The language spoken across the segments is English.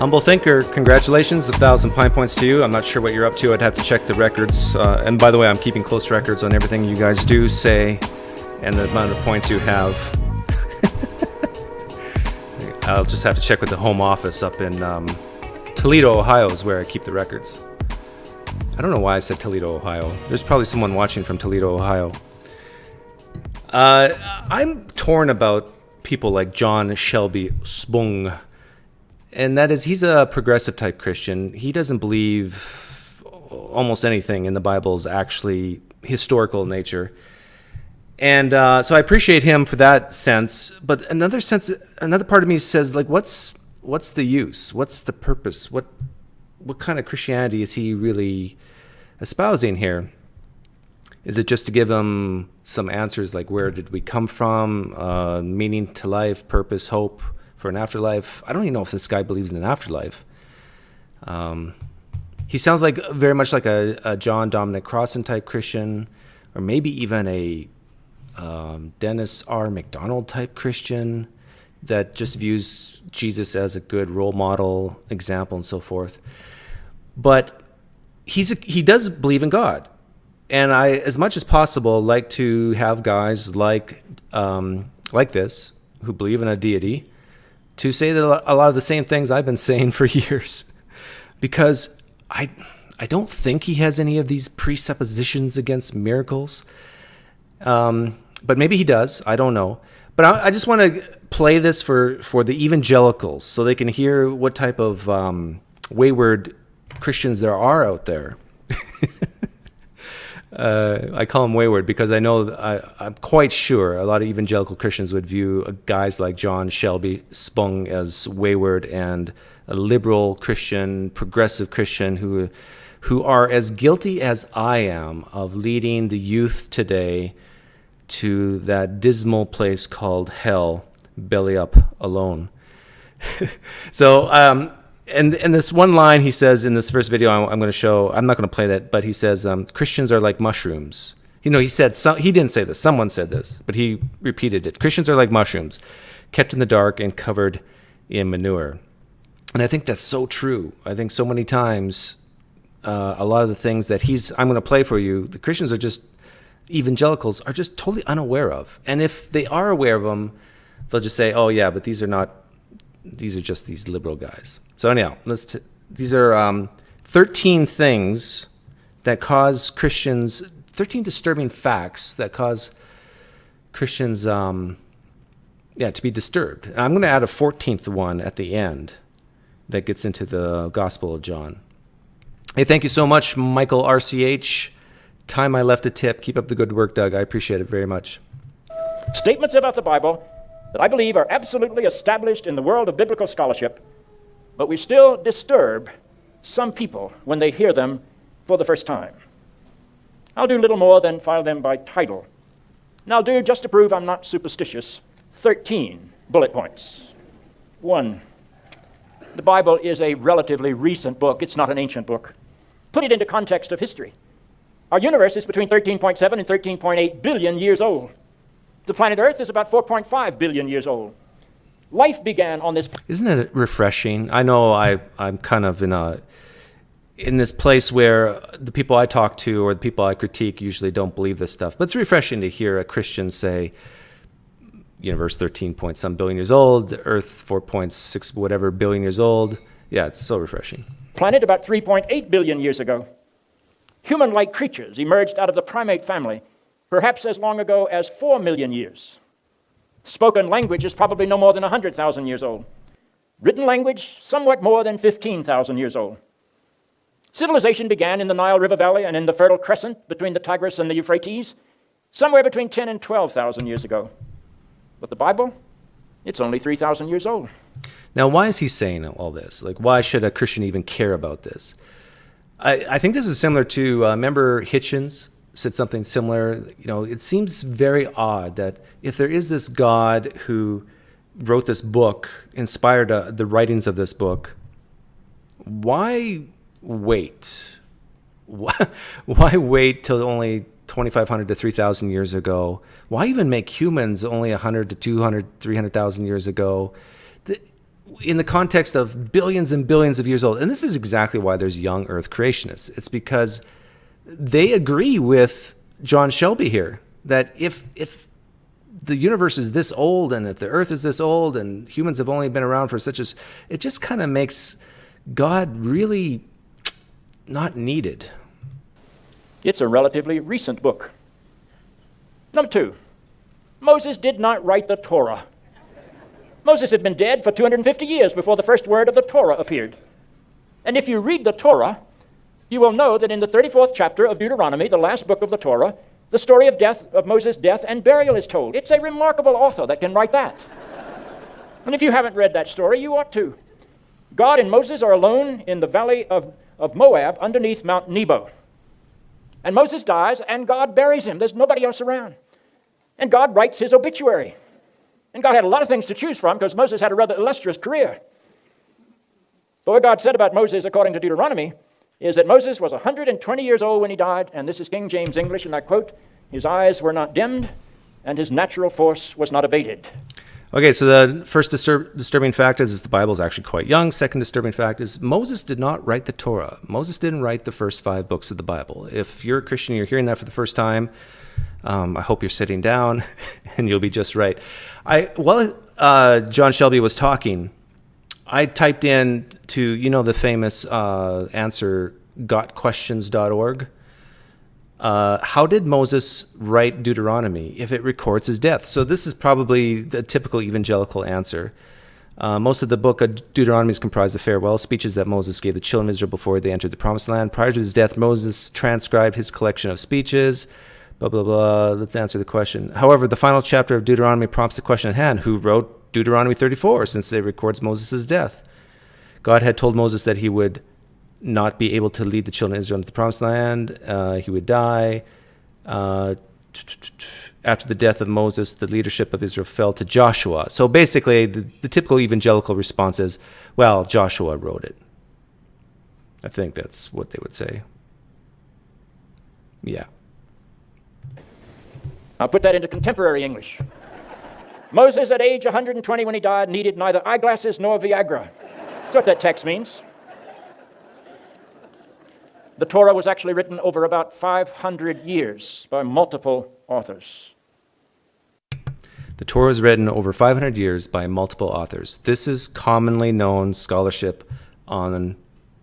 Humble thinker, congratulations, 1,000 Pine Points to you. I'm not sure what you're up to. I'd have to check the records. And by the way, I'm keeping close records on everything you guys do, say, and the amount of points you have. I'll just have to check with the home office up in Toledo, Ohio is where I keep the records. I don't know why I said Toledo, Ohio. There's probably someone watching from Toledo, Ohio. I'm torn about people like John Shelby Spong. And that is, he's a progressive type Christian. He doesn't believe almost anything in the Bible is actually historical in nature. And so I appreciate him for that sense. But another part of me says, like, what's the use? What's the purpose? What kind of Christianity is he really espousing here? Is it just to give him some answers like where did we come from, meaning to life, purpose, hope for an afterlife? I don't even know if this guy believes in an afterlife. He sounds like very much like a John Dominic Crossan type Christian, or maybe even a Dennis R. MacDonald type Christian that just views Jesus as a good role model, example, and so forth. But he does believe in God. And I, as much as possible, like to have guys like this who believe in a deity to say that a lot of the same things I've been saying for years, because I don't think he has any of these presuppositions against miracles. But maybe he does. I don't know. But I just want to play this for the evangelicals so they can hear what type of wayward Christians there are out there. I call them wayward because I know I'm quite sure a lot of evangelical Christians would view guys like John Shelby Spong as wayward and a liberal Christian, progressive Christian who are as guilty as I am of leading the youth today to that dismal place called hell, belly up alone. So, and this one line he says in this first video I'm going to show, I'm not going to play that, but he says, Christians are like mushrooms. You know, he didn't say this, someone said this, but he repeated it. Christians are like mushrooms, kept in the dark and covered in manure. And I think that's so true. I think so many times, a lot of the things that I'm going to play for you, the Christians are just, evangelicals are just totally unaware of. And if they are aware of them, they'll just say, oh yeah, but these are just these liberal guys. So anyhow, these are 13 things that cause Christians, 13 disturbing facts that cause Christians to be disturbed. And I'm going to add a 14th one at the end that gets into the Gospel of John. Hey, thank you so much, Michael RCH. Time I left a tip. Keep up the good work, Doug. I appreciate it very much. Statements about the Bible that I believe are absolutely established in the world of biblical scholarship, but we still disturb some people when they hear them for the first time. I'll do little more than file them by title. And I'll do, just to prove I'm not superstitious, 13 bullet points. 1, the Bible is a relatively recent book. It's not an ancient book. Put it into context of history. Our universe is between 13.7 and 13.8 billion years old. The planet Earth is about 4.5 billion years old. Life began on this... Isn't it refreshing? I know I'm kind of in this place where the people I talk to or the people I critique usually don't believe this stuff. But it's refreshing to hear a Christian say, universe 13 point some billion years old, Earth 4.6 whatever billion years old. Yeah, it's so refreshing. Planet about 3.8 billion years ago. Human-like creatures emerged out of the primate family, perhaps as long ago as 4 million years. Spoken language is probably no more than 100,000 years old. Written language, somewhat more than 15,000 years old. Civilization began in the Nile River Valley and in the Fertile Crescent between the Tigris and the Euphrates, somewhere between 10 and 12,000 years ago. But the Bible, it's only 3,000 years old. Now, why is he saying all this? Like, why should a Christian even care about this? I think this is similar to, remember Hitchens said something similar. You know, it seems very odd that if there is this God who wrote this book, inspired the writings of this book, why wait? Why wait till only 2,500 to 3,000 years ago? Why even make humans only 100 to 200, 300,000 years ago? in the context of billions and billions of years old. And this is exactly why there's young earth creationists. It's because they agree with John Shelby here that if the universe is this old and if the earth is this old and humans have only been around for such as, it just kind of makes God really not needed. It's a relatively recent book. Number 2, Moses did not write the Torah. Moses had been dead for 250 years before the first word of the Torah appeared. And if you read the Torah, you will know that in the 34th chapter of Deuteronomy, the last book of the Torah, the story of Moses' death and burial is told. It's a remarkable author that can write that. And if you haven't read that story, you ought to. God and Moses are alone in the valley of Moab underneath Mount Nebo. And Moses dies, and God buries him. There's nobody else around. And God writes his obituary. And God had a lot of things to choose from because Moses had a rather illustrious career. But what God said about Moses, according to Deuteronomy, is that Moses was 120 years old when he died, and this is King James English, and I quote, "His eyes were not dimmed, and his natural force was not abated." Okay, so the first disturbing fact is the Bible is actually quite young. Second disturbing fact is Moses did not write the Torah. Moses didn't write the first 5 books of the Bible. If you're a Christian and you're hearing that for the first time, I hope you're sitting down and you'll be just right. While John Shelby was talking, I typed in to, the famous answer, gotquestions.org. How did Moses write Deuteronomy if it records his death? So this is probably the typical evangelical answer. Most of the book of Deuteronomy is comprised of farewell speeches that Moses gave the children of Israel before they entered the promised land. Prior to his death, Moses transcribed his collection of speeches, blah, blah, blah. Let's answer the question. However, the final chapter of Deuteronomy prompts the question at hand: who wrote Deuteronomy 34, since it records Moses' death? God had told Moses that he would not be able to lead the children of Israel into the promised land. He would die. After the death of Moses, the leadership of Israel fell to Joshua. So basically, the typical evangelical response is, well, Joshua wrote it. I think that's what they would say. Yeah. I'll put that into contemporary English. Moses, at age 120 when he died, needed neither eyeglasses nor Viagra. That's what that text means. The Torah was actually written over about 500 years by multiple authors. The Torah was written over 500 years by multiple authors. This is commonly known scholarship on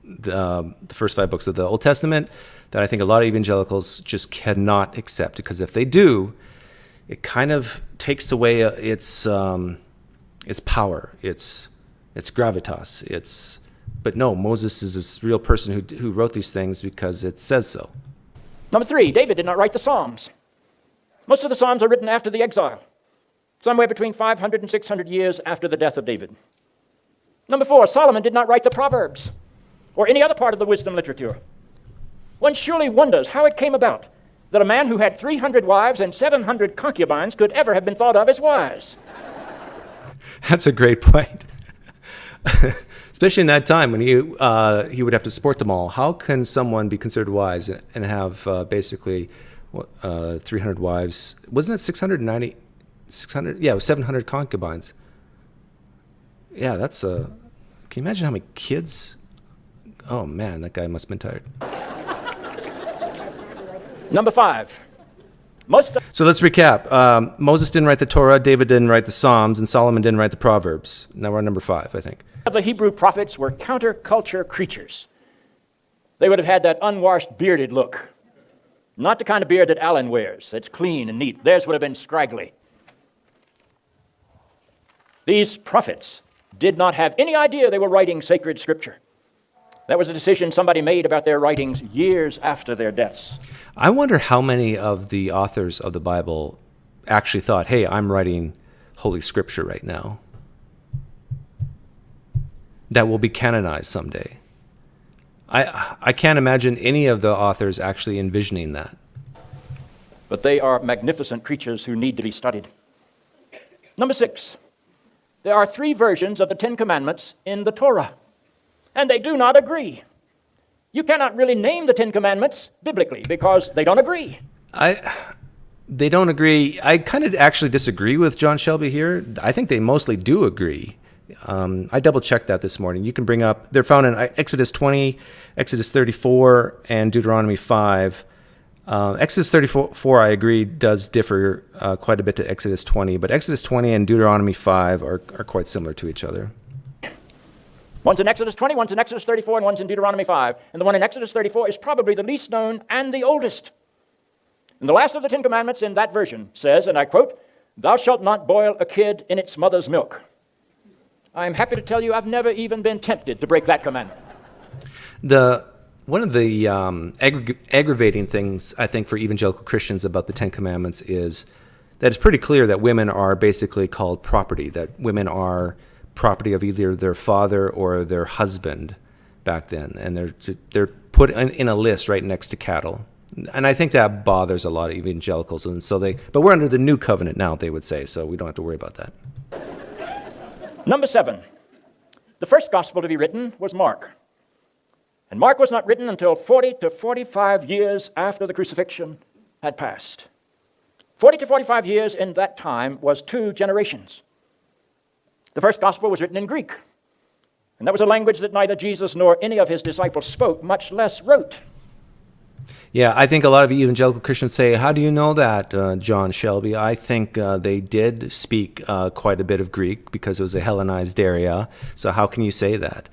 the first 5 books of the Old Testament that I think a lot of evangelicals just cannot accept, because if they do, it kind of takes away its power, its gravitas. But no, Moses is this real person who wrote these things because it says so. Number 3, David did not write the Psalms. Most of the Psalms are written after the exile, somewhere between 500 and 600 years after the death of David. Number 4, Solomon did not write the Proverbs or any other part of the wisdom literature. One surely wonders how it came about that a man who had 300 wives and 700 concubines could ever have been thought of as wise. That's a great point. Especially in that time when he would have to support them all. How can someone be considered wise and have basically 300 wives? Wasn't it 690? 600? Yeah, it was 700 concubines. Yeah, that's a... Can you imagine how many kids? Oh man, that guy must have been tired. Number 5. So let's recap. Moses didn't write the Torah, David didn't write the Psalms, and Solomon didn't write the Proverbs. Now we're on number 5, I think. The Hebrew prophets were counterculture creatures. They would have had that unwashed, bearded look. Not the kind of beard that Alan wears. That's clean and neat. Theirs would have been scraggly. These prophets did not have any idea they were writing sacred scripture. That was a decision somebody made about their writings years after their deaths. I wonder how many of the authors of the Bible actually thought, hey, I'm writing Holy Scripture right now that will be canonized someday. I can't imagine any of the authors actually envisioning that. But they are magnificent creatures who need to be studied. Number 6, there are 3 versions of the 10 Commandments in the Torah, and they do not agree. You cannot really name the 10 Commandments biblically because they don't agree. They don't agree. I kind of actually disagree with John Shelby here. I think they mostly do agree. I double-checked that this morning. You can bring up, they're found in Exodus 20, Exodus 34, and Deuteronomy 5. Exodus 34, I agree, does differ quite a bit to Exodus 20, but Exodus 20 and Deuteronomy 5 are quite similar to each other. One's in Exodus 20, one's in Exodus 34, and one's in Deuteronomy 5. And the one in Exodus 34 is probably the least known and the oldest. And the last of the Ten Commandments in that version says, and I quote, "Thou shalt not boil a kid in its mother's milk." I'm happy to tell you I've never even been tempted to break that commandment. One of the aggravating things, I think, for evangelical Christians about the Ten Commandments is that it's pretty clear that women are basically called property, that women are property of either their father or their husband back then, and they're put in a list right next to cattle. And I think that bothers a lot of evangelicals, and so but we're under the new covenant now, they would say, so we don't have to worry about that. Number 7, the first gospel to be written was Mark. And Mark was not written until 40 to 45 years after the crucifixion had passed. 40 to 45 years in that time was 2 generations. The first gospel was written in Greek, and that was a language that neither Jesus nor any of his disciples spoke, much less wrote. Yeah, I think a lot of evangelical Christians say, how do you know that, John Shelby? I think they did speak quite a bit of Greek because it was a Hellenized area, so how can you say that?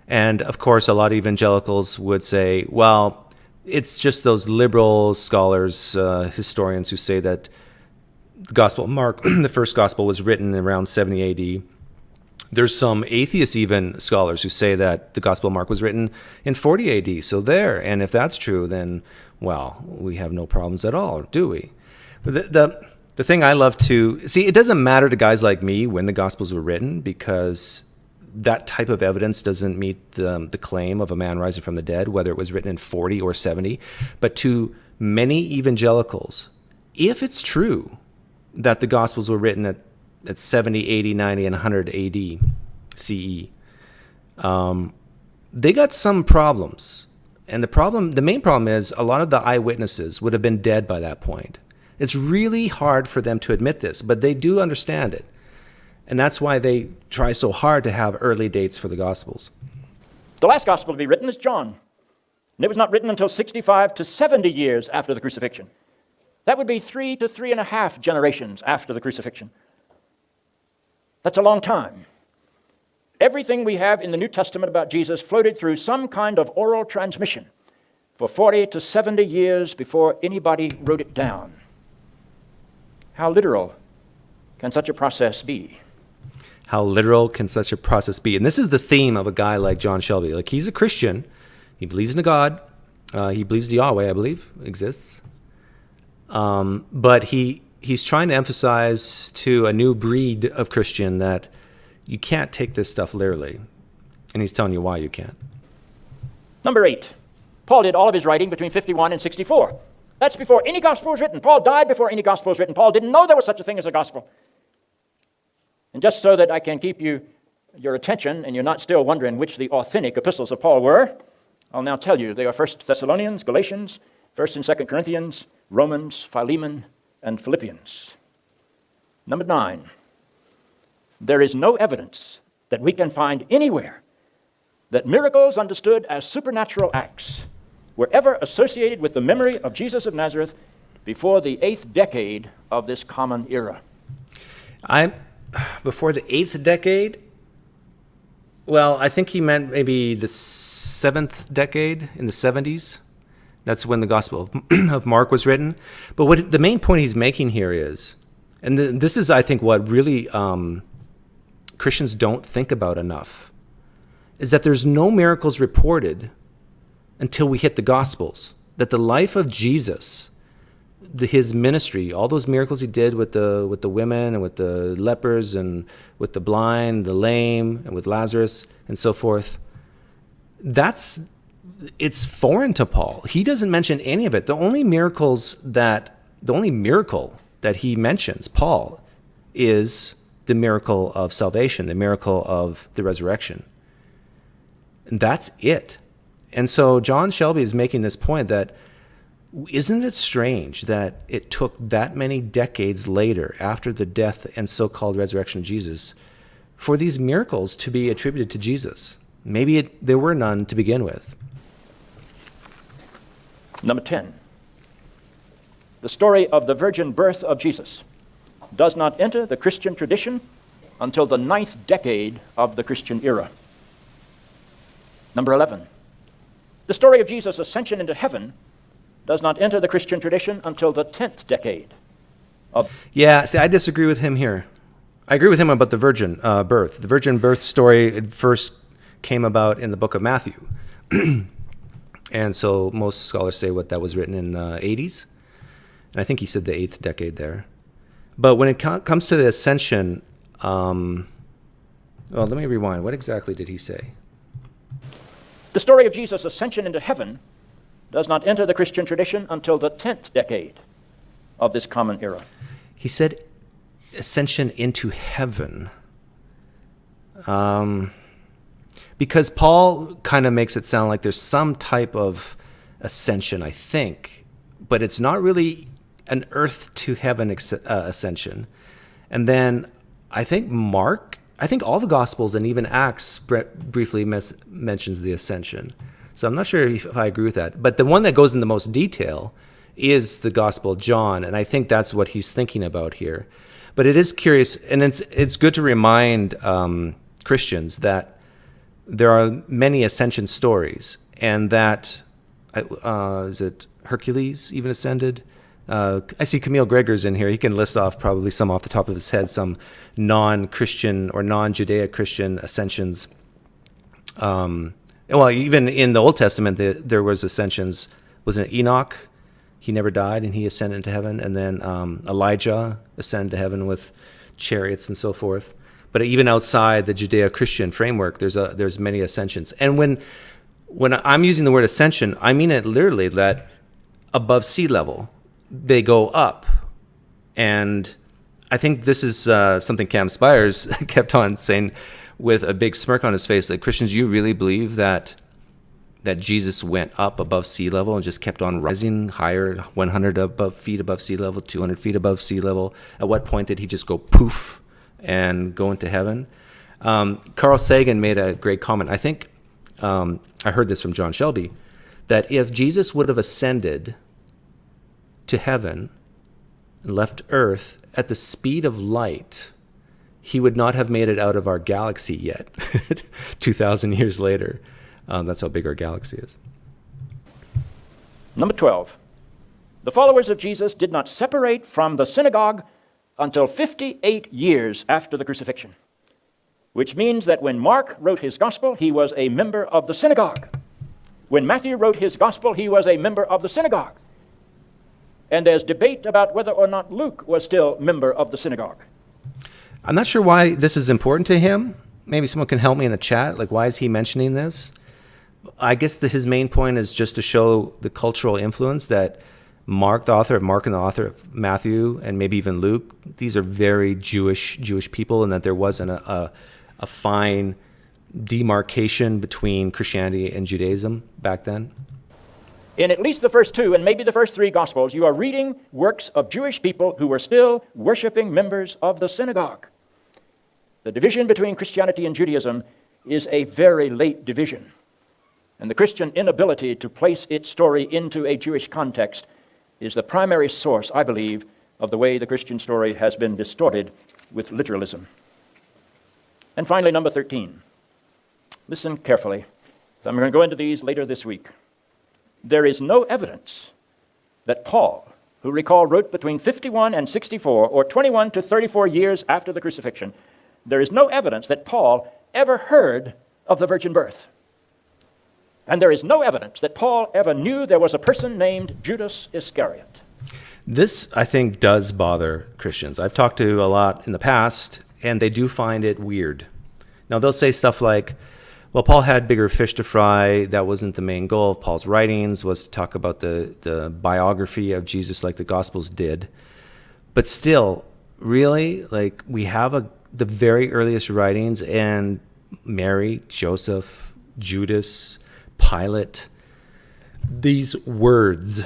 And, of course, a lot of evangelicals would say, well, it's just those liberal scholars, historians who say that the Gospel of Mark, the first Gospel, was written around 70 A.D., There's some atheist even scholars who say that the Gospel of Mark was written in 40 AD. So there, and if that's true, then, well, we have no problems at all, do we? But the thing I love to see, it doesn't matter to guys like me when the Gospels were written, because that type of evidence doesn't meet the claim of a man rising from the dead, whether it was written in 40 or 70. But to many evangelicals, if it's true that the Gospels were written at 70, 80, 90, and 100 AD CE, they got some problems. And the main problem is a lot of the eyewitnesses would have been dead by that point. It's really hard for them to admit this, but they do understand it. And that's why they try so hard to have early dates for the Gospels. The last Gospel to be written is John. And it was not written until 65 to 70 years after the crucifixion. That would be 3 to 3.5 generations after the crucifixion. That's a long time. Everything we have in the New Testament about Jesus floated through some kind of oral transmission for 40 to 70 years before anybody wrote it down. How literal can such a process be? How literal can such a process be? And this is the theme of a guy like John Shelby. Like, he's a Christian. He believes in a God. He believes Yahweh, I believe, exists. But he's trying to emphasize to a new breed of Christian that you can't take this stuff literally. And he's telling you why you can't. Number 8. Paul did all of his writing between 51 and 64. That's before any gospel was written. Paul died before any gospel was written. Paul didn't know there was such a thing as a gospel. And just so that I can keep your attention and you're not still wondering which the authentic epistles of Paul were, I'll now tell you. They are 1 Thessalonians, Galatians, 1 and 2 Corinthians, Romans, Philemon, and Philippians. Number 9. There is no evidence that we can find anywhere that miracles understood as supernatural acts were ever associated with the memory of Jesus of Nazareth before the 8th decade of this common era. Before the 8th decade? Well, I think he meant maybe the 7th decade, in the 70s. That's when the Gospel of Mark was written. But what the main point he's making here is, and this is, I think, what really Christians don't think about enough, is that there's no miracles reported until we hit the Gospels. That the life of Jesus, his ministry, all those miracles he did with the women and with the lepers and with the blind, the lame, and with Lazarus and so forth, it's foreign to Paul. He doesn't mention any of it. The only miracle that he mentions, Paul, is the miracle of salvation, the miracle of the resurrection. And that's it. And so John Shelby is making this point that, isn't it strange that it took that many decades later, after the death and so-called resurrection of Jesus, for these miracles to be attributed to Jesus. Maybe there were none to begin with. Number 10. The story of the virgin birth of Jesus does not enter the Christian tradition until the 9th decade of the Christian era. Number 11. The story of Jesus' ascension into heaven does not enter the Christian tradition until the 10th decade. Yeah, see, I disagree with him here. I agree with him about the virgin birth. The virgin birth story, it first came about in the book of Matthew. And so most scholars say that was written in the 80s. And I think he said the 8th decade there. But when it comes to the ascension, well, let me rewind. What exactly did he say? The story of Jesus' ascension into heaven does not enter the Christian tradition until the 10th decade of this common era. He said ascension into heaven. Because Paul kind of makes it sound like there's some type of ascension, I think, but it's not really an earth to heaven ascension. And then I think all the Gospels and even Acts briefly mentions the ascension. So I'm not sure if I agree with that. But the one that goes in the most detail is the Gospel of John, and I think that's what he's thinking about here. But it is curious, and it's good to remind Christians that there are many ascension stories, and that, is it Hercules even ascended? I see Camille Gregor's in here. He can list off probably some off the top of his head, some non-Christian or non-Judeo-Christian ascensions. Well, even in the Old Testament, there was ascensions. Wasn't it Enoch? He never died, and he ascended into heaven. And then Elijah ascended to heaven with chariots and so forth. But even outside the Judeo-Christian framework, there's many ascensions. And when I'm using the word ascension, I mean it literally, that above sea level, they go up. And I think this is something Cam Spires kept on saying with a big smirk on his face, like, Christians, you really believe that Jesus went up above sea level and just kept on rising higher, 100 feet above sea level, 200 feet above sea level? At what point did he just go poof and go into heaven? Carl Sagan made a great comment. I think I heard this from John Shelby, that if Jesus would have ascended to heaven and left Earth at the speed of light, he would not have made it out of our galaxy yet, 2,000 years later. That's how big our galaxy is. Number 12. The followers of Jesus did not separate from the synagogue until 58 years after the crucifixion, which means that when Mark wrote his gospel, he was a member of the synagogue. When Matthew wrote his gospel, he was a member of the synagogue. And there's debate about whether or not Luke was still a member of the synagogue. I'm not sure why this is important to him. Maybe someone can help me in the chat. Like, why is he mentioning this? I guess his main point is just to show the cultural influence that Mark, the author of Mark and the author of Matthew, and maybe even Luke, these are very Jewish people, and that there wasn't a fine demarcation between Christianity and Judaism back then. In at least the first two, and maybe the first three Gospels, you are reading works of Jewish people who were still worshiping members of the synagogue. The division between Christianity and Judaism is a very late division. And the Christian inability to place its story into a Jewish context is the primary source, I believe, of the way the Christian story has been distorted with literalism. And finally, number 13. Listen carefully. I'm going to go into these later this week. There is no evidence that Paul, who recall wrote between 51 and 64, or 21 to 34 years after the crucifixion, there is no evidence that Paul ever heard of the virgin birth. And there is no evidence that Paul ever knew there was a person named Judas Iscariot. This, I think, does bother Christians. I've talked to a lot in the past, and they do find it weird. Now, they'll say stuff like, well, Paul had bigger fish to fry. That wasn't the main goal of Paul's writings, was to talk about the biography of Jesus like the Gospels did. But still, really, like, we have the very earliest writings, and Mary, Joseph, Judas, Pilate, these words,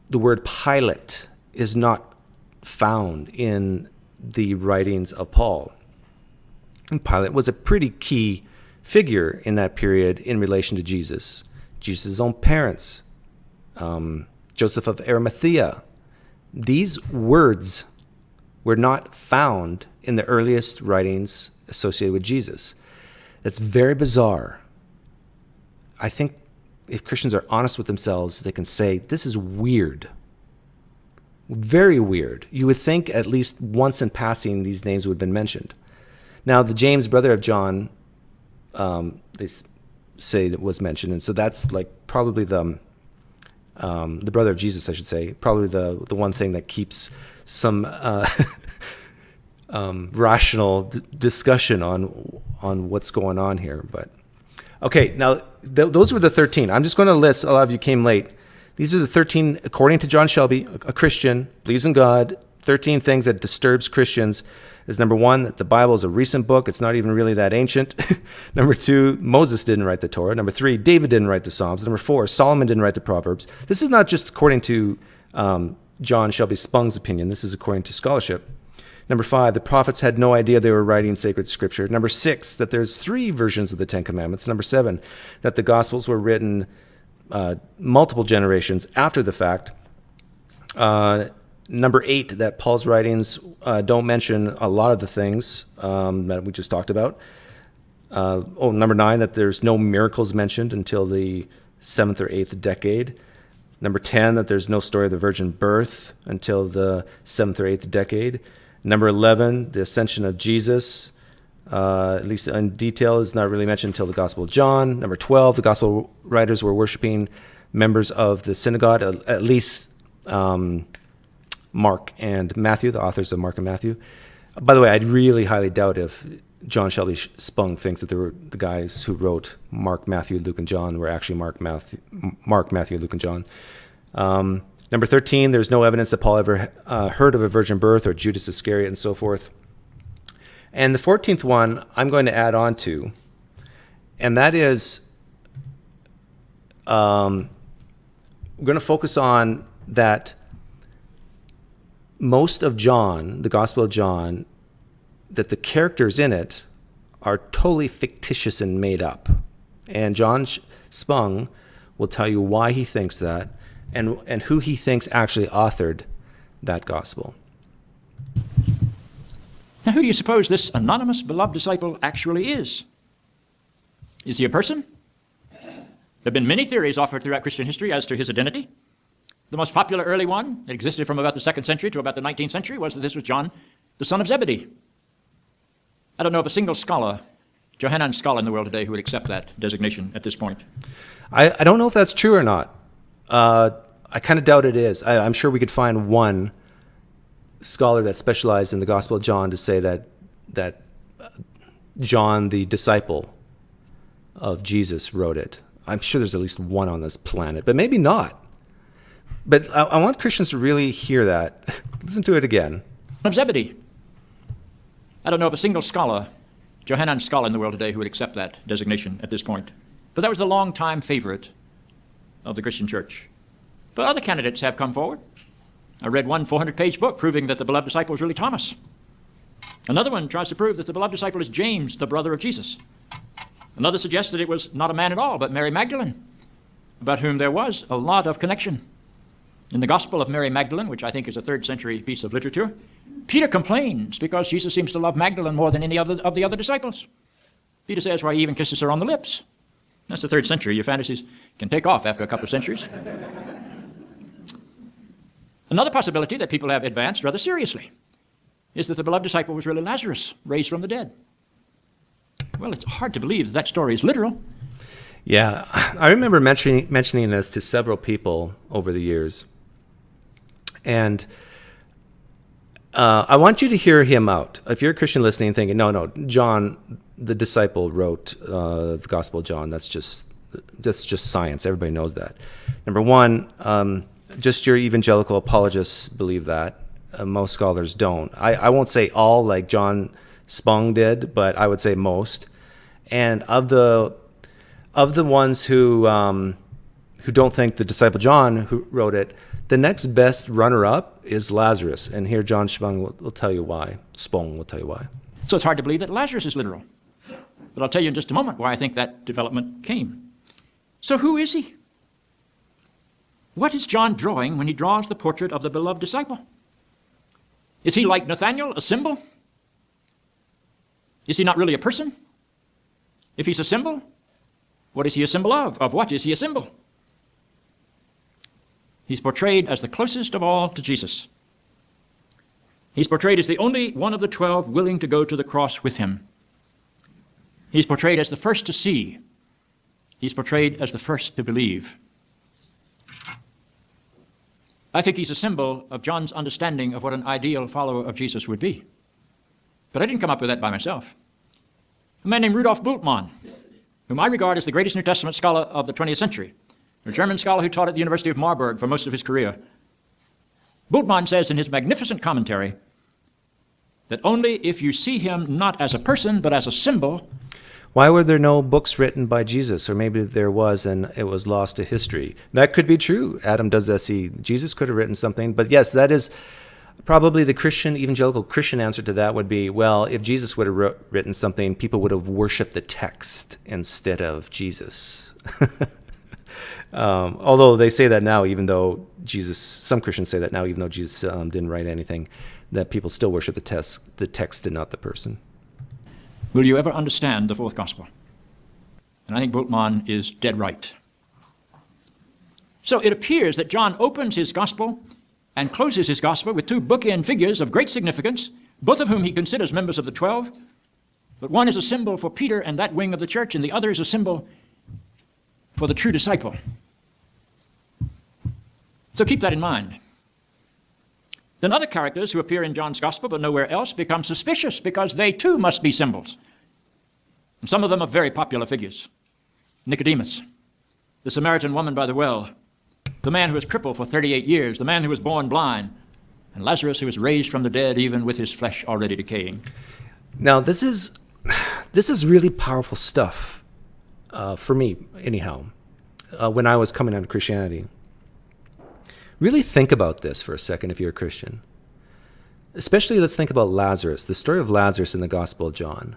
the word Pilate is not found in the writings of Paul. And Pilate was a pretty key figure in that period in relation to Jesus. Jesus' own parents, Joseph of Arimathea. These words were not found in the earliest writings associated with Jesus. That's very bizarre. I think if Christians are honest with themselves, they can say, this is weird. Very weird. You would think at least once in passing these names would have been mentioned. Now, the James, brother of John, they say that was mentioned, and so that's like probably the brother of Jesus, I should say, probably the one thing that keeps some rational discussion on what's going on here. But okay, now those were the 13. I'm just going to list. A lot of you came late. These are the 13, according to John Shelby, a Christian, believes in God, 13 things that disturbs Christians is number 1, that the Bible is a recent book. It's not even really that ancient. Number 2, Moses didn't write the Torah. Number 3, David didn't write the Psalms. Number 4, Solomon didn't write the Proverbs. This is not just according to John Shelby Spong's opinion. This is according to scholarship. Number 5, the prophets had no idea they were writing sacred scripture. Number 6, that there's 3 versions of the Ten Commandments. Number 7, that the Gospels were written multiple generations after the fact. Number 8, that Paul's writings don't mention a lot of the things that we just talked about. Number 9, that there's no miracles mentioned until the 7th or 8th decade. Number 10, that there's no story of the virgin birth until the 7th or 8th decade. Number 11, the ascension of Jesus, at least in detail, is not really mentioned until the Gospel of John. Number 12, the Gospel writers were worshiping members of the Synagogue, at least Mark and Matthew, the authors of Mark and Matthew. By the way, I'd really highly doubt if John Shelby Spong thinks that the guys who wrote Mark, Matthew, Luke, and John were actually Mark, Matthew, Luke, and John. Number 13, there's no evidence that Paul ever heard of a virgin birth or Judas Iscariot and so forth. And the 14th one I'm going to add on to, and that is we're going to focus on that most of John, the Gospel of John, that the characters in it are totally fictitious and made up. And John Spong will tell you why he thinks that and who he thinks actually authored that gospel. Now, who do you suppose this anonymous beloved disciple actually is? Is he a person? There have been many theories offered throughout Christian history as to his identity. The most popular early one, that existed from about the 2nd century to about the 19th century, was that this was John, the son of Zebedee. I don't know of a single scholar, Johannine scholar in the world today, who would accept that designation at this point. I don't know if that's true or not. I kind of doubt it is. I'm sure we could find one scholar that specialized in the Gospel of John to say that John, the disciple of Jesus, wrote it. I'm sure there's at least one on this planet, but maybe not. But I want Christians to really hear that. Listen to it again. Of Zebedee. I don't know of a single scholar, Johannine scholar in the world today, who would accept that designation at this point. But that was the long-time favorite of the Christian church. But other candidates have come forward. I read one 400-page book proving that the beloved disciple was really Thomas. Another one tries to prove that the beloved disciple is James, the brother of Jesus. Another suggests that it was not a man at all, but Mary Magdalene, about whom there was a lot of connection. In the Gospel of Mary Magdalene, which I think is a 3rd century piece of literature, Peter complains because Jesus seems to love Magdalene more than any other of the other disciples. Peter says, why, he even kisses her on the lips. That's the 3rd century. Your fantasies can take off after a couple of centuries. Another possibility that people have advanced rather seriously is that the beloved disciple was really Lazarus, raised from the dead. Well, it's hard to believe that story is literal. Yeah, I remember mentioning this to several people over the years. And I want you to hear him out. If you're a Christian listening and thinking, no, John, the disciple, wrote the Gospel of John, that's just science. Everybody knows that. Number one, just your evangelical apologists believe that. Most scholars don't. I won't say all like John Spong did, but I would say most. And of the ones who don't think the disciple John who wrote it, the next best runner-up is Lazarus. And here John Spong will tell you why. Spong will tell you why. So it's hard to believe that Lazarus is literal. But I'll tell you in just a moment why I think that development came. So who is he? What is John drawing when he draws the portrait of the beloved disciple? Is he like Nathanael, a symbol? Is he not really a person? If he's a symbol, what is he a symbol of? Of what is he a symbol? He's portrayed as the closest of all to Jesus. He's portrayed as the only one of the 12 willing to go to the cross with him. He's portrayed as the first to see. He's portrayed as the first to believe. I think he's a symbol of John's understanding of what an ideal follower of Jesus would be. But I didn't come up with that by myself. A man named Rudolf Bultmann, whom I regard as the greatest New Testament scholar of the 20th century, a German scholar who taught at the University of Marburg for most of his career. Bultmann says in his magnificent commentary that only if you see him not as a person but as a symbol. Why were there no books written by Jesus? Or maybe there was and it was lost to history. That could be true. Adam does SE. Jesus could have written something. But yes, that is probably the evangelical Christian answer to that would be, well, if Jesus would have written something, people would have worshipped the text instead of Jesus. Although they say that now, even though some Christians say that now, even though Jesus didn't write anything, that people still worship the text and not the person. Will you ever understand the fourth gospel? And I think Bultmann is dead right. So it appears that John opens his gospel and closes his gospel with two bookend figures of great significance, both of whom he considers members of the 12. But one is a symbol for Peter and that wing of the church, and the other is a symbol for the true disciple. So keep that in mind. Then other characters who appear in John's gospel but nowhere else become suspicious because they too must be symbols. And some of them are very popular figures. Nicodemus, the Samaritan woman by the well, the man who was crippled for 38 years, the man who was born blind, and Lazarus who was raised from the dead even with his flesh already decaying. Now this is really powerful stuff for me, anyhow, when I was coming out of Christianity. Really think about this for a second if you're a Christian. Especially let's think about Lazarus, the story of Lazarus in the Gospel of John.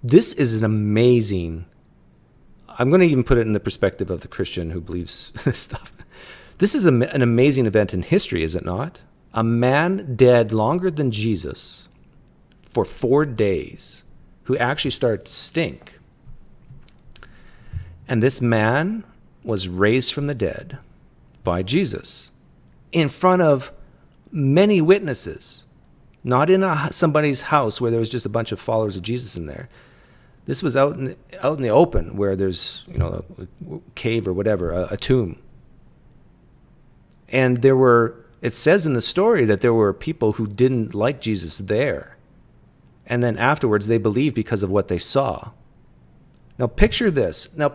This is an amazing, I'm going to even put it in the perspective of the Christian who believes this stuff. This is an amazing event in history, is it not? A man dead longer than Jesus for 4 days who actually started to stink. And this man was raised from the dead by Jesus in front of many witnesses, not in somebody's house where there was just a bunch of followers of Jesus in there. This was out in the open where there's, a cave or whatever, a tomb. And it says in the story that there were people who didn't like Jesus there. And then afterwards they believed because of what they saw. Now picture this. Now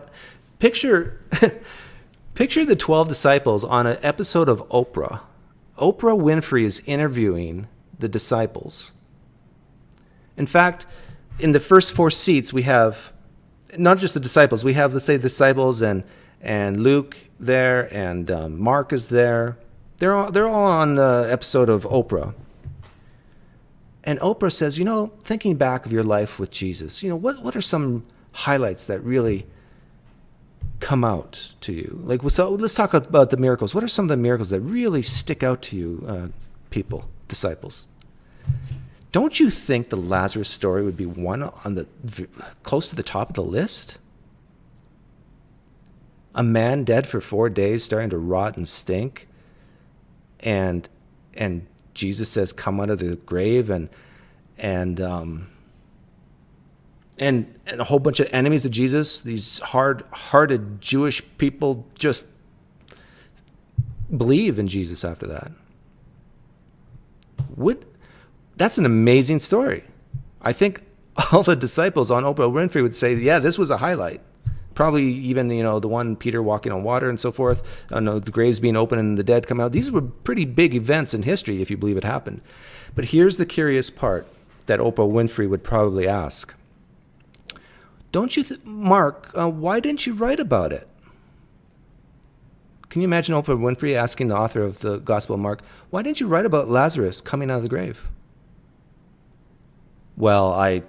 picture the 12 disciples on an episode of Oprah. Oprah Winfrey is interviewing the disciples. In fact, in the first 4 seats, we have not just the disciples. We have, let's say, disciples and Luke there, and Mark is there. They're all on the episode of Oprah. And Oprah says, thinking back of your life with Jesus, what are some highlights that really come out to you? So let's talk about the miracles. What are some of the miracles that really stick out to you, disciples? Don't you think the Lazarus story would be one on close to the top of the list? A man dead for 4 days, starting to rot and stink, and Jesus says, "Come out of the grave," and a whole bunch of enemies of Jesus, these hard-hearted Jewish people, just believe in Jesus after that. That's an amazing story. I think all the disciples on Oprah Winfrey would say, yeah, this was a highlight. Probably even, the one Peter walking on water and so forth, the graves being open and the dead come out. These were pretty big events in history, if you believe it happened. But here's the curious part that Oprah Winfrey would probably ask. Don't you Mark, why didn't you write about it? Can you imagine Oprah Winfrey asking the author of the Gospel of Mark, why didn't you write about Lazarus coming out of the grave? Well, I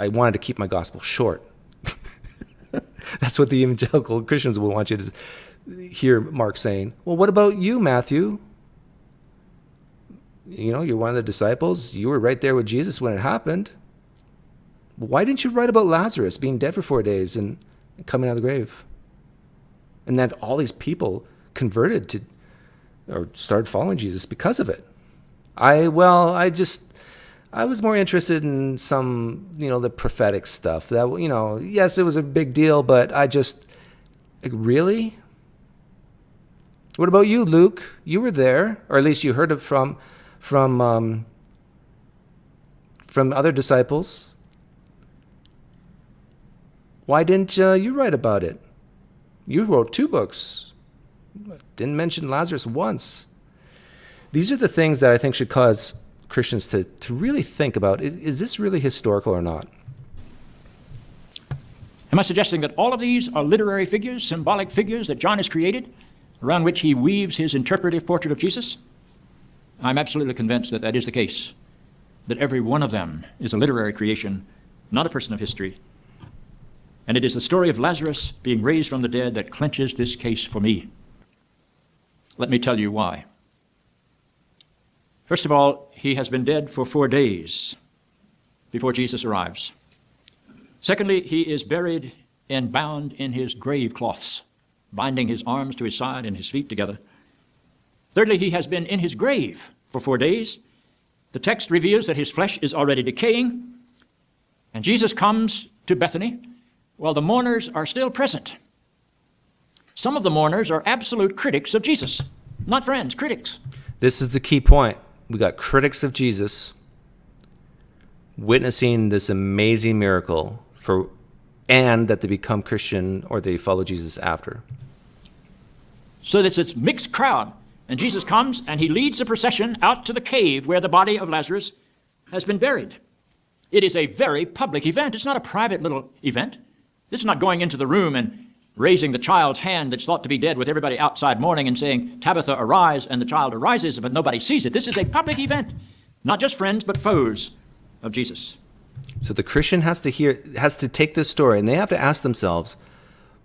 wanted to keep my gospel short. That's what the evangelical Christians will want you to hear Mark saying. Well, what about you, Matthew? You're one of the disciples. You were right there with Jesus when it happened. Why didn't you write about Lazarus being dead for 4 days and coming out of the grave? And that all these people converted to or started following Jesus because of it. I was more interested in some, the prophetic stuff. That, yes, it was a big deal, but really? What about you, Luke? You were there, or at least you heard it from other disciples. Why didn't you write about it? You wrote 2 books. Didn't mention Lazarus once. These are the things that I think should cause Christians to really think about, is this really historical or not? Am I suggesting that all of these are literary figures, symbolic figures that John has created, around which he weaves his interpretive portrait of Jesus? I'm absolutely convinced that that is the case, that every one of them is a literary creation, not a person of history. And it is the story of Lazarus being raised from the dead that clinches this case for me. Let me tell you why. First of all, he has been dead for 4 days before Jesus arrives. Secondly, he is buried and bound in his grave cloths, binding his arms to his side and his feet together. Thirdly, he has been in his grave for 4 days. The text reveals that his flesh is already decaying, and Jesus comes to Bethany while the mourners are still present. Some of the mourners are absolute critics of Jesus, not friends, critics. This is the key point. We got critics of Jesus witnessing this amazing miracle and that they become Christian or they follow Jesus after. So there's this mixed crowd, and Jesus comes and he leads the procession out to the cave where the body of Lazarus has been buried. It is a very public event. It's not a private little event. This is not going into the room and raising the child's hand that's thought to be dead with everybody outside mourning and saying, Tabitha, arise, and the child arises, but nobody sees it. This is a public event, not just friends, but foes of Jesus. So the Christian has to take this story, and they have to ask themselves,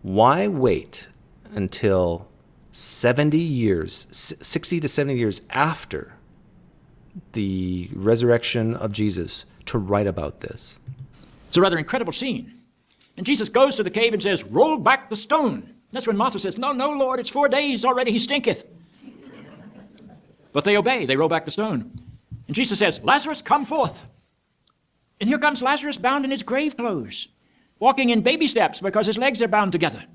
why wait until 70 years, 60 to 70 years after the resurrection of Jesus to write about this? It's a rather incredible scene. And Jesus goes to the cave and says, roll back the stone. That's when Martha says, no, Lord, it's 4 days already, he stinketh. But they obey, they roll back the stone. And Jesus says, Lazarus, come forth. And here comes Lazarus bound in his grave clothes, walking in baby steps because his legs are bound together.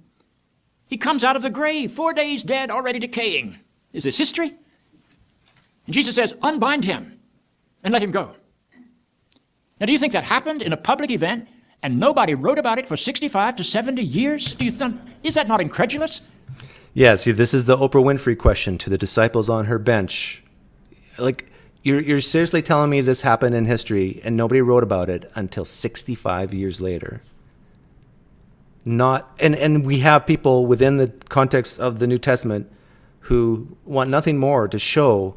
He comes out of the grave, 4 days dead, already decaying. Is this history? And Jesus says, unbind him and let him go. Now, do you think that happened in a public event and nobody wrote about it for 65 to 70 years? Is that not incredulous? Yeah, see, this is the Oprah Winfrey question to the disciples on her bench. Like, you're seriously telling me this happened in history and nobody wrote about it until 65 years later? And we have people within the context of the New Testament who want nothing more to show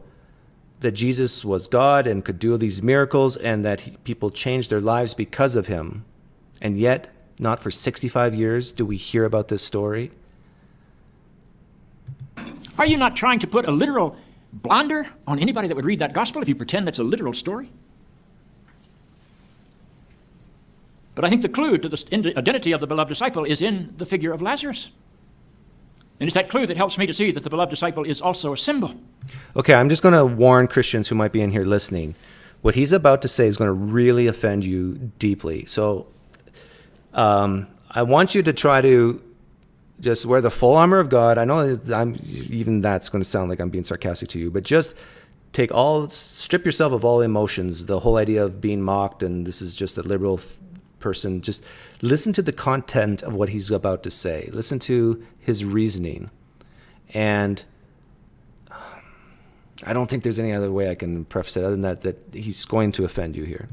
that Jesus was God and could do these miracles and that people changed their lives because of him. And yet, not for 65 years do we hear about this story. Are you not trying to put a literal blinder on anybody that would read that gospel if you pretend that's a literal story? But I think the clue to the identity of the beloved disciple is in the figure of Lazarus. And it's that clue that helps me to see that the beloved disciple is also a symbol. Okay, I'm just going to warn Christians who might be in here listening. What he's about to say is going to really offend you deeply. So I want you to try to just wear the full armor of God. I know even that's going to sound like I'm being sarcastic to you, but just strip yourself of all emotions, the whole idea of being mocked and this is just a liberal person. Just listen to the content of what he's about to say. Listen to his reasoning. And I don't think there's any other way I can preface it other than that he's going to offend you here.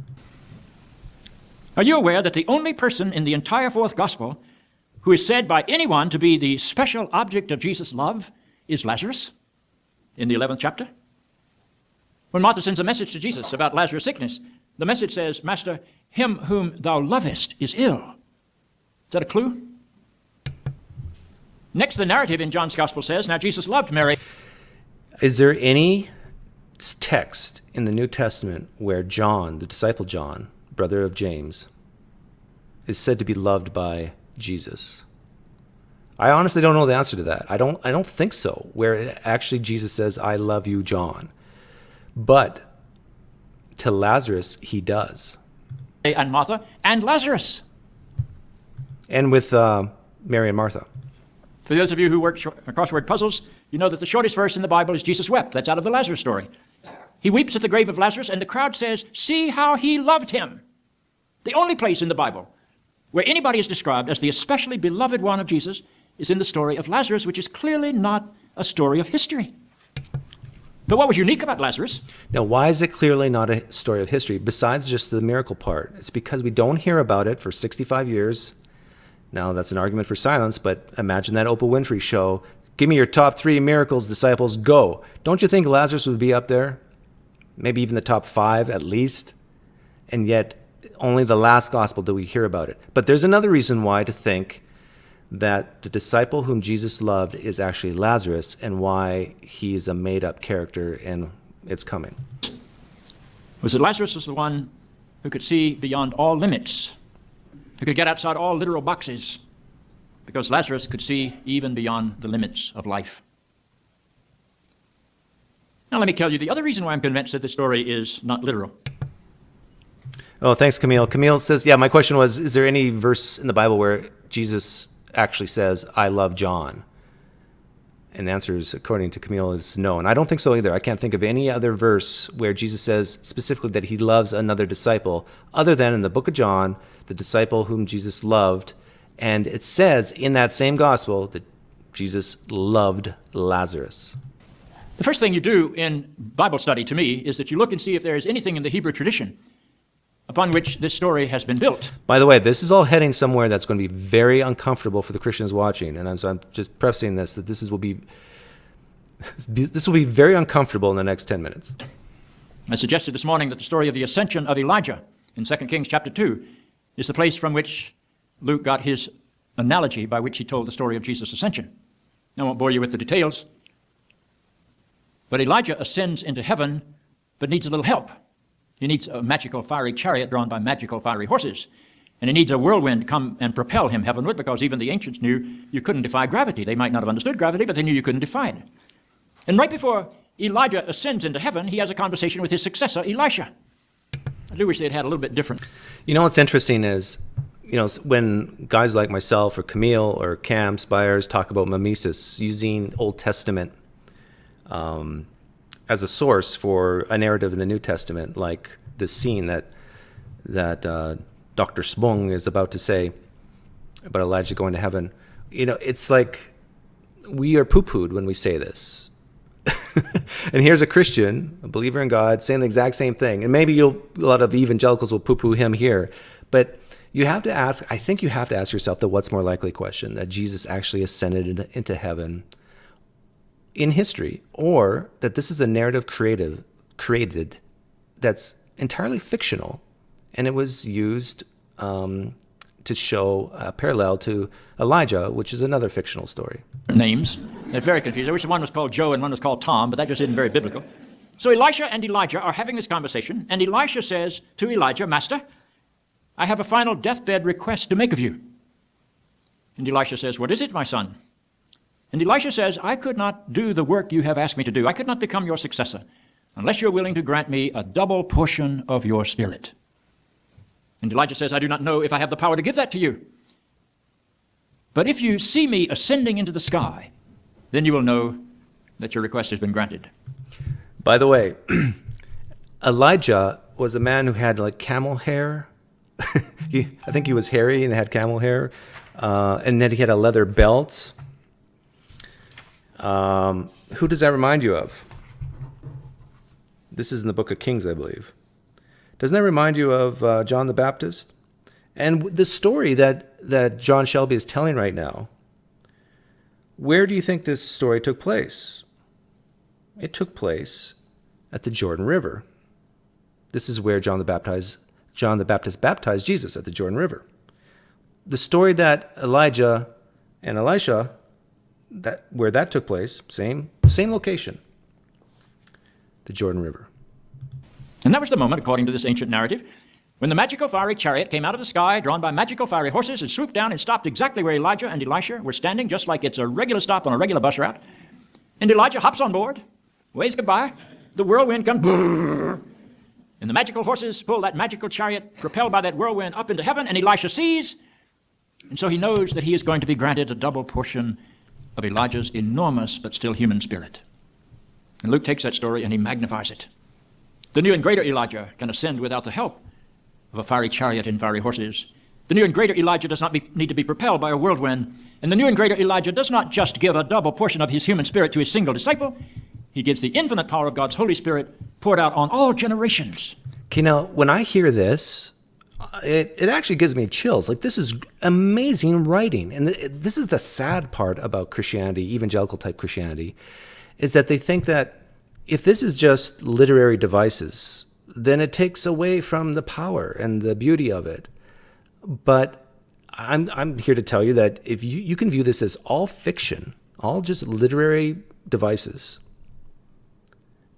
Are you aware that the only person in the entire fourth gospel who is said by anyone to be the special object of Jesus' love is Lazarus in the 11th chapter? When Martha sends a message to Jesus about Lazarus' sickness, The message says, Master, him whom thou lovest is ill. Is that a clue? Next, the narrative in John's Gospel says, now Jesus loved Mary. Is there any text in the New Testament where John, the disciple John, brother of James, is said to be loved by Jesus? I honestly don't know the answer to that. I don't think so, where actually Jesus says, I love you, John. But to Lazarus, he does. And Martha and Lazarus. And with Mary and Martha. For those of you who work crossword puzzles, you know that the shortest verse in the Bible is Jesus wept. That's out of the Lazarus story. He weeps at the grave of Lazarus, and the crowd says, see how he loved him. The only place in the Bible where anybody is described as the especially beloved one of Jesus is in the story of Lazarus, which is clearly not a story of history. But what was unique about Lazarus? Now, why is it clearly not a story of history, besides just the miracle part? It's because we don't hear about it for 65 years. Now, that's an argument for silence, but imagine that Oprah Winfrey show. Give me your top 3 miracles, disciples, go. Don't you think Lazarus would be up there? Maybe even the top 5 at least. And yet, only the last gospel do we hear about it. But there's another reason why to think that the disciple whom Jesus loved is actually Lazarus, and why he's a made-up character, and it's coming. Was that Lazarus was the one who could see beyond all limits, who could get outside all literal boxes, because Lazarus could see even beyond the limits of life. Now let me tell you the other reason why I'm convinced that this story is not literal. Oh, thanks, Camille. Camille says, yeah, my question was, is there any verse in the Bible where Jesus actually says, I love John? And the answer is, according to Camille, is no. And I don't think so either. I can't think of any other verse where Jesus says specifically that he loves another disciple, other than in the book of John, the disciple whom Jesus loved. And it says in that same gospel that Jesus loved Lazarus. The first thing you do in Bible study, to me, is that you look and see if there is anything in the Hebrew tradition upon which this story has been built. By the way, this is all heading somewhere that's going to be very uncomfortable for the Christians watching, and so I'm just prefacing this, that this will be very uncomfortable in the next 10 minutes. I suggested this morning that the story of the Ascension of Elijah in 2 Kings chapter 2 is the place from which Luke got his analogy by which he told the story of Jesus' ascension. I won't bore you with the details, but Elijah ascends into heaven but needs a little help. He needs a magical fiery chariot drawn by magical fiery horses. And he needs a whirlwind to come and propel him heavenward, because even the ancients knew you couldn't defy gravity. They might not have understood gravity, but they knew you couldn't defy it. And right before Elijah ascends into heaven, he has a conversation with his successor, Elisha. I do wish they'd had a little bit different. You know what's interesting is, when guys like myself or Camille or Cam Spires talk about mimesis, using Old Testament as a source for a narrative in the New Testament, like this scene that Dr. Spong is about to say about Elijah going to heaven. It's like we are poo-pooed when we say this. And here's a Christian, a believer in God, saying the exact same thing. And maybe a lot of evangelicals will poo-poo him here. But I think you have to ask yourself the what's more likely question, that Jesus actually ascended into heaven in history, or that this is a narrative created that's entirely fictional, and it was used to show a parallel to Elijah, which is another fictional story. Names. They're very confused. I wish one was called Joe and one was called Tom, but that just isn't very biblical. So Elisha and Elijah are having this conversation, and Elisha says to Elijah, Master, I have a final deathbed request to make of you. And Elisha says, what is it, my son? And Elisha says, I could not do the work you have asked me to do. I could not become your successor unless you're willing to grant me a double portion of your spirit. And Elijah says, I do not know if I have the power to give that to you. But if you see me ascending into the sky, then you will know that your request has been granted. By the way, Elijah was a man who had like camel hair. I think he was hairy and had camel hair. And then he had a leather belt. Who does that remind you of? This is in the book of Kings, I believe. Doesn't that remind you of John the Baptist? And the story that John Shelby is telling right now, where do you think this story took place? It took place at the Jordan River. This is where John the Baptist baptized Jesus at the Jordan River. The story that Elijah and Elisha, where that took place, same location, the Jordan River. And that was the moment, according to this ancient narrative, when the magical fiery chariot came out of the sky, drawn by magical fiery horses, and swooped down and stopped exactly where Elijah and Elisha were standing, just like it's a regular stop on a regular bus route. And Elijah hops on board, waves goodbye, the whirlwind comes, and the magical horses pull that magical chariot, propelled by that whirlwind, up into heaven, and Elisha sees, and so he knows that he is going to be granted a double portion of Elijah's enormous but still human spirit. And Luke takes that story and he magnifies it. The new and greater Elijah can ascend without the help of a fiery chariot and fiery horses. The new and greater Elijah does not need to be propelled by a whirlwind. And the new and greater Elijah does not just give a double portion of his human spirit to his single disciple. He gives the infinite power of God's Holy Spirit poured out on all generations. Okay, now, when I hear this, it actually gives me chills. Like, this is amazing writing. And this is the sad part about Christianity, evangelical type Christianity, is that they think that if this is just literary devices, then it takes away from the power and the beauty of it. But I'm here to tell you that if you can view this as all fiction, all just literary devices,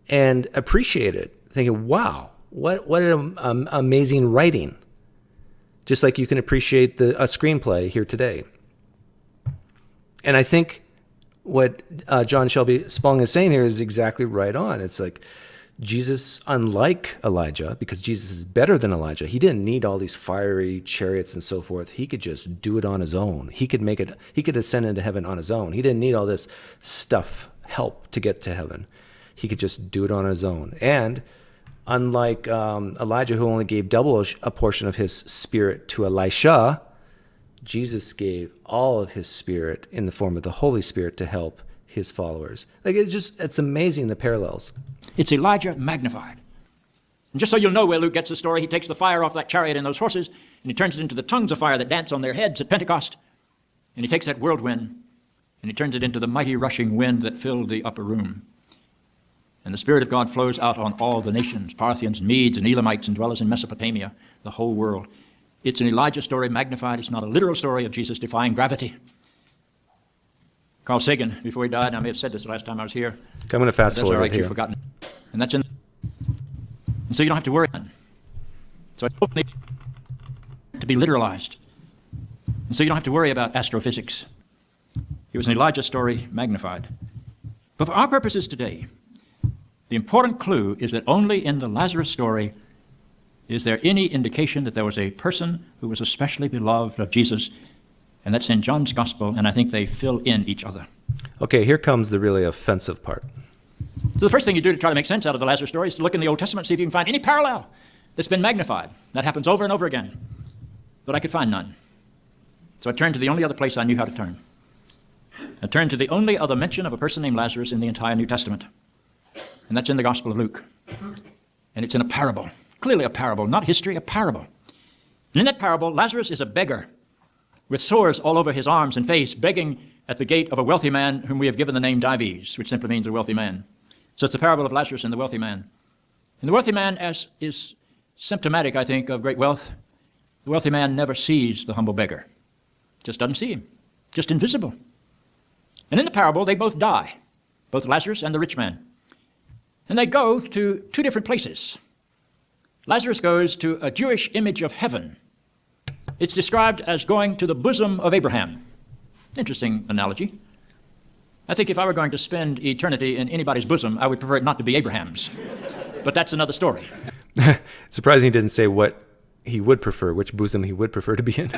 and appreciate it, thinking, wow, what an amazing writing. Just like you can appreciate a screenplay here today. And I think what John Shelby Spong is saying here is exactly right on. It's like Jesus, unlike Elijah, because Jesus is better than Elijah, he didn't need all these fiery chariots and so forth. He could just do it on his own. He could ascend into heaven on his own. He didn't need all this help to get to heaven. He could just do it on his own. And unlike Elijah, who only gave double a portion of his spirit to Elisha, Jesus gave all of his spirit in the form of the Holy Spirit to help his followers. Like, it's amazing, the parallels. It's Elijah magnified. And just so you'll know where Luke gets the story, he takes the fire off that chariot and those horses, and he turns it into the tongues of fire that dance on their heads at Pentecost. And he takes that whirlwind, and he turns it into the mighty rushing wind that filled the upper room. And the Spirit of God flows out on all the nations, Parthians, Medes, and Elamites, and dwellers in Mesopotamia, the whole world. It's an Elijah story magnified. It's not a literal story of Jesus defying gravity. Carl Sagan, before he died, and I may have said this the last time I was here. I'm going to fast forward all right, here. you've forgotten. And that's in. And so you don't have to worry. So it's hopefully to be literalized. And so you don't have to worry about astrophysics. It was an Elijah story magnified. But for our purposes today, the important clue is that only in the Lazarus story is there any indication that there was a person who was especially beloved of Jesus, and that's in John's Gospel, and I think they fill in each other. Okay, here comes the really offensive part. So the first thing you do to try to make sense out of the Lazarus story is to look in the Old Testament, see if you can find any parallel that's been magnified. That happens over and over again. But I could find none. So I turned to the only other place I knew how to turn. I turned to the only other mention of a person named Lazarus in the entire New Testament. And that's in the Gospel of Luke. And it's in a parable. Clearly a parable, not history, a parable. And in that parable, Lazarus is a beggar with sores all over his arms and face, begging at the gate of a wealthy man whom we have given the name Dives, which simply means a wealthy man. So it's the parable of Lazarus and the wealthy man. And the wealthy man is symptomatic, I think, of great wealth. The wealthy man never sees the humble beggar. Just doesn't see him. Just invisible. And in the parable, they both die, both Lazarus and the rich man. And they go to two different places. Lazarus goes to a Jewish image of heaven. It's described as going to the bosom of Abraham. Interesting analogy. I think if I were going to spend eternity in anybody's bosom, I would prefer it not to be Abraham's. But that's another story. Surprising he didn't say what he would prefer, which bosom he would prefer to be in.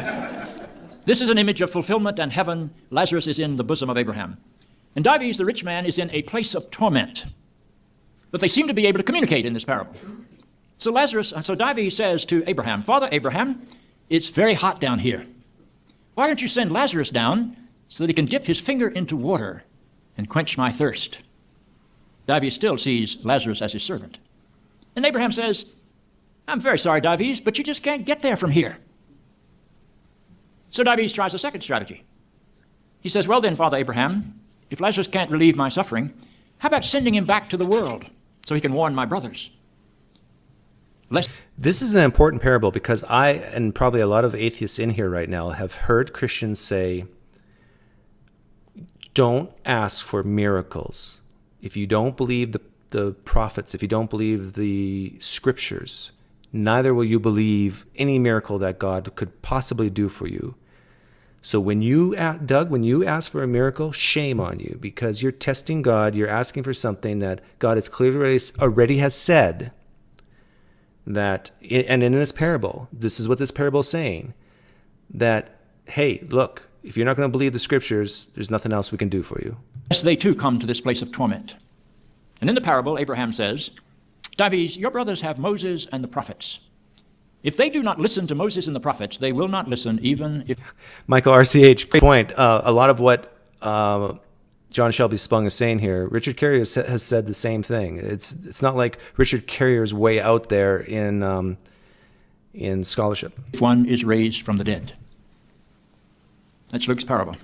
This is an image of fulfillment and heaven. Lazarus is in the bosom of Abraham. And Dives, the rich man, is in a place of torment. But they seem to be able to communicate in this parable. So Dives says to Abraham, Father Abraham, it's very hot down here. Why don't you send Lazarus down so that he can dip his finger into water and quench my thirst? Dives still sees Lazarus as his servant. And Abraham says, I'm very sorry, Dives, but you just can't get there from here. So Dives tries a second strategy. He says, well then, Father Abraham, if Lazarus can't relieve my suffering, how about sending him back to the world so he can warn my brothers? This is an important parable because I, and probably a lot of atheists in here right now, have heard Christians say, don't ask for miracles. If you don't believe the prophets, if you don't believe the scriptures, neither will you believe any miracle that God could possibly do for you. So when you, Doug, when you ask for a miracle, shame on you, because you're testing God. You're asking for something that God has clearly already has said that, and in this parable, this is what this parable is saying, that, hey, look, if you're not going to believe the scriptures, there's nothing else we can do for you. Yes, they too come to this place of torment. And in the parable, Abraham says, Davies, your brothers have Moses and the prophets. If they do not listen to Moses and the prophets, they will not listen even if... Michael, RCH, great point. A lot of what John Shelby Spong is saying here, Richard Carrier has said the same thing. It's not like Richard Carrier's way out there in scholarship. If one is raised from the dead. That's Luke's parable.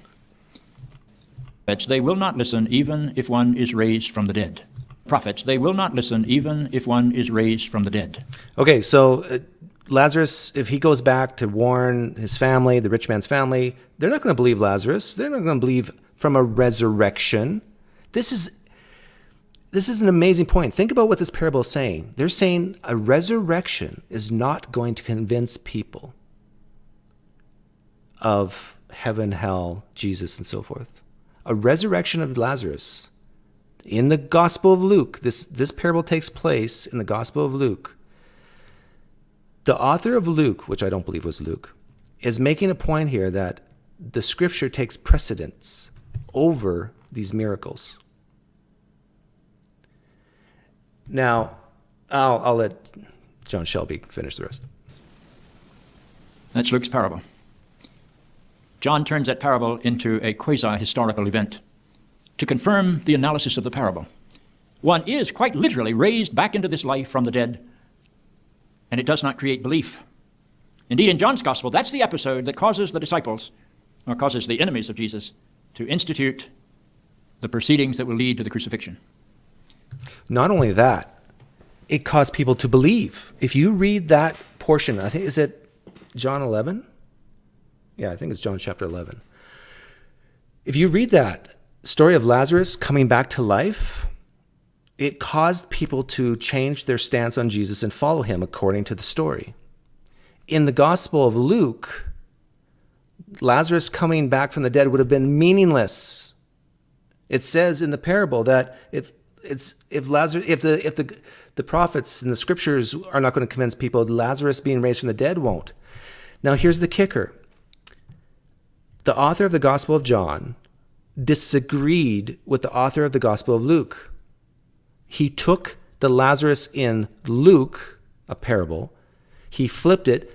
They will not listen even if one is raised from the dead. Prophets, they will not listen even if one is raised from the dead. Okay, so Lazarus, if he goes back to warn his family, the rich man's family, they're not going to believe Lazarus. They're not going to believe from a resurrection. This is an amazing point. Think about what this parable is saying. They're saying a resurrection is not going to convince people of heaven, hell, Jesus, and so forth. A resurrection of Lazarus. In the Gospel of Luke, this parable takes place in the Gospel of Luke. The author of Luke, which I don't believe was Luke, is making a point here that the scripture takes precedence over these miracles. Now, I'll let John Shelby finish the rest. That's Luke's parable. John turns that parable into a quasi-historical event to confirm the analysis of the parable. One is quite literally raised back into this life from the dead, and it does not create belief. Indeed, in John's gospel, that's the episode that causes the disciples, or causes the enemies of Jesus, to institute the proceedings that will lead to the crucifixion. Not only that, it caused people to believe. If you read that portion, I think, is it John 11? Yeah, I think it's John chapter 11. If you read that story of Lazarus coming back to life, it caused people to change their stance on Jesus and follow him according to the story. In the Gospel of Luke, Lazarus coming back from the dead would have been meaningless. It says in the parable that if the prophets and the scriptures are not going to convince people, Lazarus being raised from the dead won't. Now here's the kicker. The author of the Gospel of John disagreed with the author of the Gospel of Luke. He took the Lazarus in Luke, a parable, he flipped it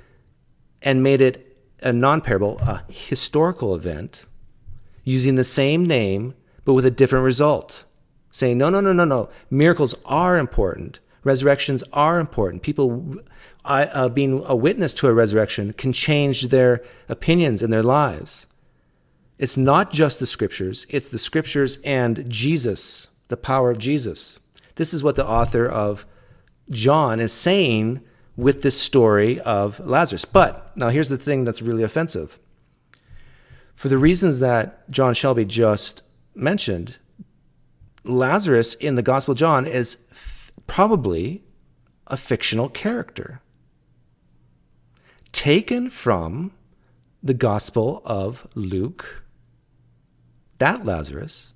and made it a non-parable, a historical event, using the same name but with a different result, saying, no. Miracles are important. Resurrections are important. People being a witness to a resurrection can change their opinions and their lives. It's not just the scriptures, it's the scriptures and Jesus, the power of Jesus. This is what the author of John is saying with this story of Lazarus. But now here's the thing that's really offensive. For the reasons that John Shelby just mentioned, Lazarus in the Gospel of John is probably a fictional character taken from the Gospel of Luke, that Lazarus,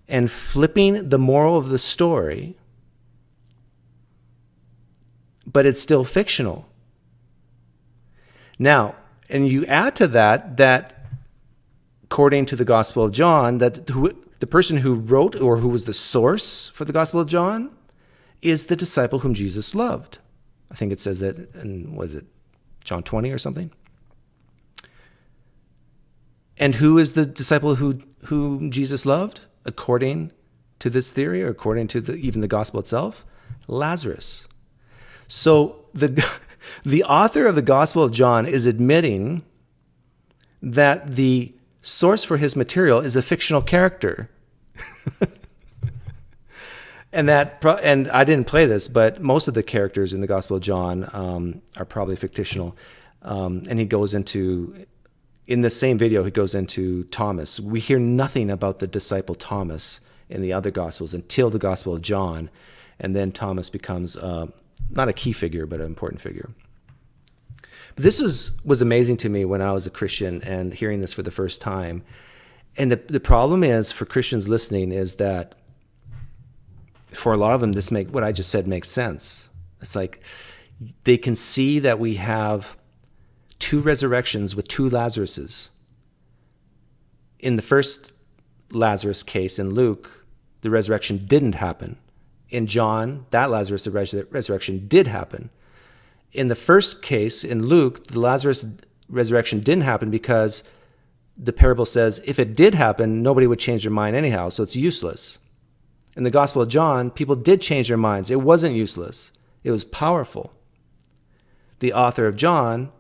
and flipping the moral of the story, but it's still fictional. Now, and you add to that according to the Gospel of John, that the person who wrote or who was the source for the Gospel of John is the disciple whom Jesus loved. I think it says that in, was it John 20 or something? And who is the disciple who Jesus loved, according to this theory, or according to even the gospel itself? Lazarus. So the author of the Gospel of John is admitting that the source for his material is a fictional character. And and I didn't play this, but most of the characters in the Gospel of John are probably fictional. And he goes into, in the same video, he goes into Thomas. We hear nothing about the disciple Thomas in the other Gospels until the Gospel of John. And then Thomas becomes not a key figure, but an important figure. But this was amazing to me when I was a Christian and hearing this for the first time. And the problem is, for Christians listening, is that for a lot of them, what I just said makes sense. It's like they can see that we have two resurrections with two Lazaruses. In the first Lazarus case in Luke, the resurrection didn't happen. In John, that Lazarus resurrection did happen. In the first case in Luke, the Lazarus resurrection didn't happen because the parable says if it did happen, nobody would change their mind anyhow, so it's useless. In the Gospel of John, people did change their minds. It wasn't useless. It was powerful. The author of John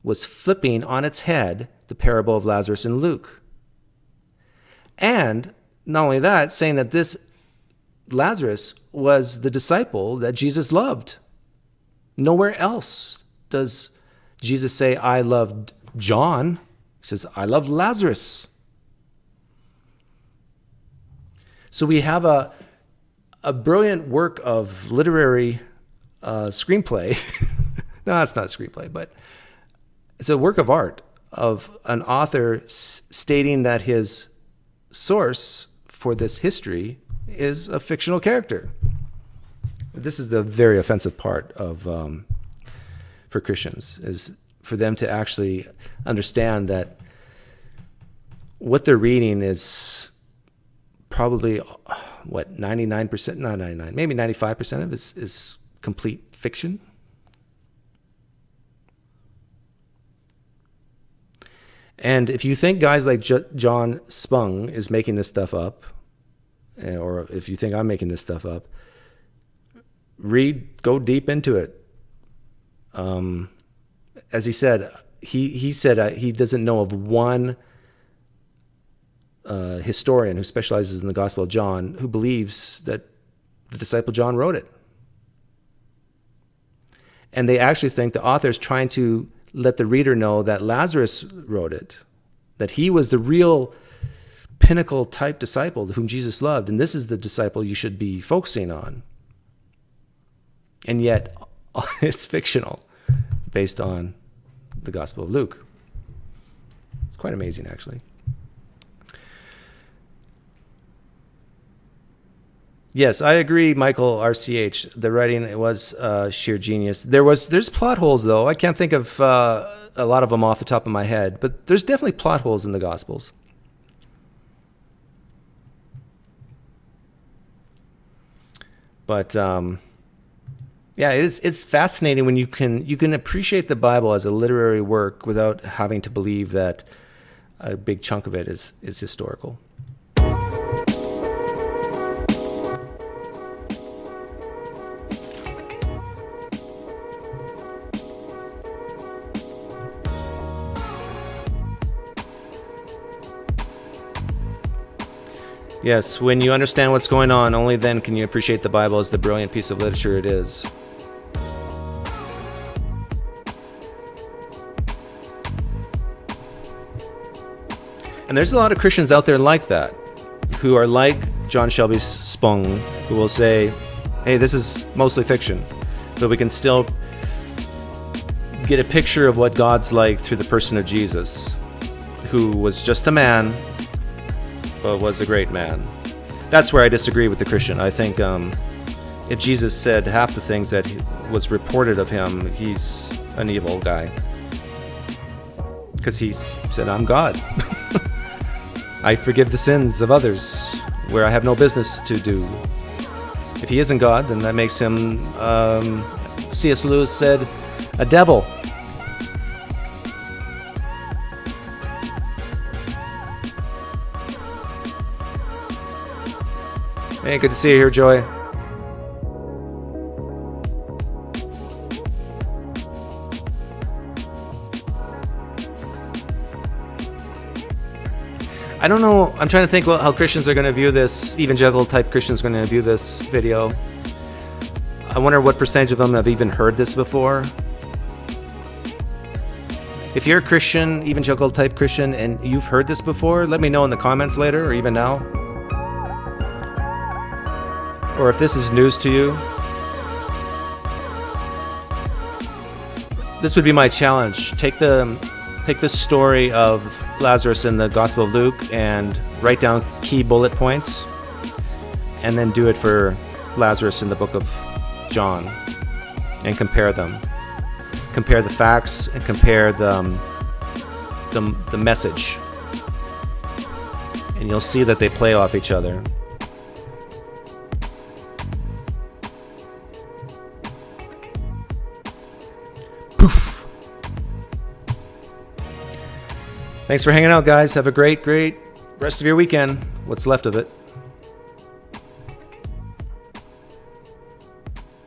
was flipping on its head the parable of Lazarus in Luke. And not only that, saying that this Lazarus was the disciple that Jesus loved. Nowhere else does Jesus say, I loved John. He says, I love Lazarus. So we have a brilliant work of literary screenplay. No, it's not a screenplay, but it's a work of art of an author stating that his source for this history is a fictional character. This is the very offensive part of for Christians, is for them to actually understand that what they're reading is probably, 99%, not 99, maybe 95% of it is complete fiction. And if you think guys like John Spong is making this stuff up, or if you think I'm making this stuff up, go deep into it. As he said, he said he doesn't know of one historian who specializes in the Gospel of John who believes that the disciple John wrote it. And they actually think the author is trying to let the reader know that Lazarus wrote it, that he was the real pinnacle type disciple whom Jesus loved, and this is the disciple you should be focusing on. And yet, it's fictional, based on the Gospel of Luke. It's quite amazing, actually. Yes, I agree, Michael RCH. The writing was sheer genius. There's plot holes, though. I can't think of a lot of them off the top of my head, but there's definitely plot holes in the Gospels. But yeah, it's fascinating when you can appreciate the Bible as a literary work without having to believe that a big chunk of it is historical. Yes, when you understand what's going on, only then can you appreciate the Bible as the brilliant piece of literature it is. And there's a lot of Christians out there like that, who are like John Shelby Spong, who will say, hey, this is mostly fiction, but we can still get a picture of what God's like through the person of Jesus, who was just a man, but was a great man. That's where I disagree with the Christian. I think if Jesus said half the things that was reported of him, he's an evil guy. Because he said, I'm God. I forgive the sins of others where I have no business to do. If he isn't God, then that makes him, C.S. Lewis said, a devil. Hey, good to see you here, Joy. I don't know. I'm trying to think how Christians are going to view this, evangelical type Christians are going to view this video. I wonder what percentage of them have even heard this before. If you're a Christian, evangelical type Christian, and you've heard this before, let me know in the comments later or even now. Or if this is news to you. This would be my challenge. Take the story of Lazarus in the Gospel of Luke and write down key bullet points, and then do it for Lazarus in the book of John, and compare them. Compare the facts and compare the message, and you'll see that they play off each other. Poof. Thanks for hanging out, guys. Have a great rest of your weekend. What's left of it.